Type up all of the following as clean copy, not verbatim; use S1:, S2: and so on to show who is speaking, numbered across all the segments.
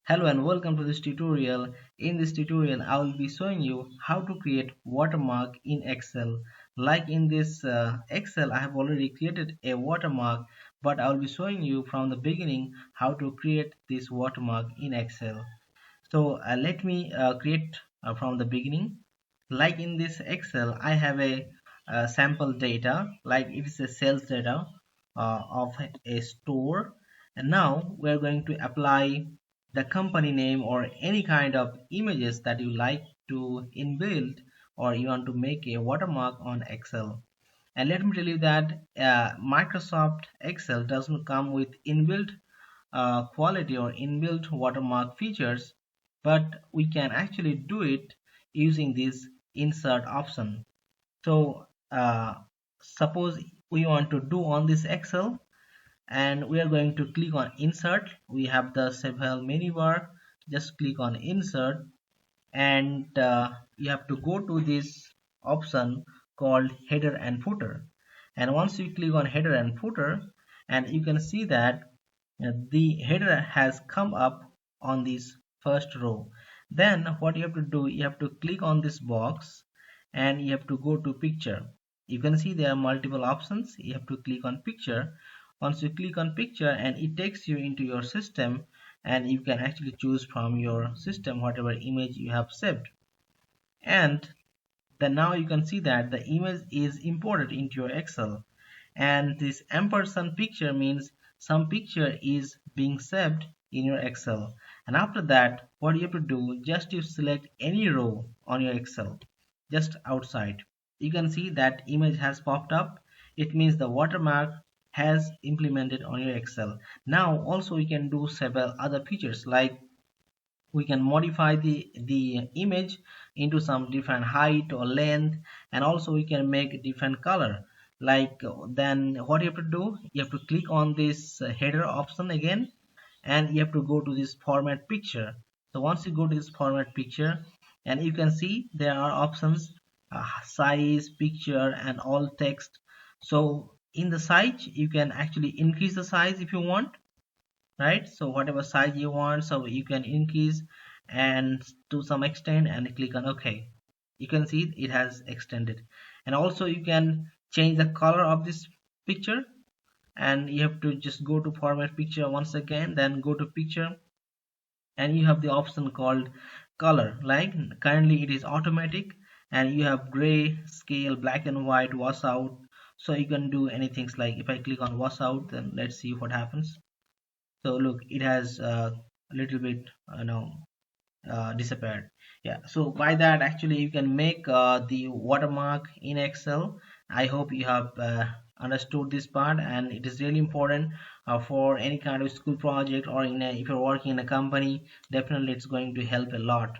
S1: Hello and welcome to this tutorial. In this tutorial, I will be showing you how to create watermark in Excel. Like in this Excel, I have already created a watermark, but I will be showing you from the beginning how to create this watermark in Excel. So let me create from the beginning. Like in this Excel, I have a sample data, like it is a sales data of a store. And now we're going to apply the company name or any kind of images that you like to inbuild or you want to make a watermark on Excel. And let me tell you that Microsoft Excel doesn't come with inbuilt quality or inbuilt watermark features, but we can actually do it using this insert option. So suppose we want to do on this Excel, and we are going to click on insert. We have the several menu bar. Just click on insert, and you have to go to this option called header and footer. And once you click on header and footer, and you can see that the header has come up on this first row. Then what you have to do, you have to click on this box and you have to go to picture. You can see there are multiple options. You have to click on picture. Once you click on picture, and it takes you into your system, and you can actually choose from your system whatever image you have saved. And then now you can see that the image is imported into your Excel, and this ampersand picture means some picture is being saved in your Excel. And after that, what you have to do, just you select any row on your Excel just outside. You can see that image has popped up. It means the watermark has implemented on your Excel. Now also we can do several other features, like we can modify the image into some different height or length, and also we can make different color. Like then what you have to do, you have to click on this header option again, and you have to go to this format picture. So once you go to this format picture, and you can see there are options, size, picture, and all text. So in the size, you can actually increase the size if you want, right? So whatever size you want, so you can increase and to some extent, and click on OK. You can see it has extended. And also you can change the color of this picture, and you have to just go to format picture once again, then go to picture, and you have the option called color. Like currently it is automatic, and you have gray, scale, black and white, wash out. So you can do anything. Like if I click on wash out, then let's see what happens. So look, it has a little bit disappeared. Yeah, so by that actually you can make the watermark in Excel. I hope you have understood this part, and it is really important for any kind of school project, or if you're working in a company, definitely it's going to help a lot.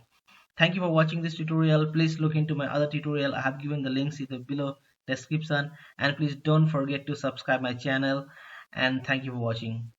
S1: Thank you for watching this tutorial. Please look into my other tutorial. I have given the links in the below description, and please don't forget to subscribe my channel, and thank you for watching.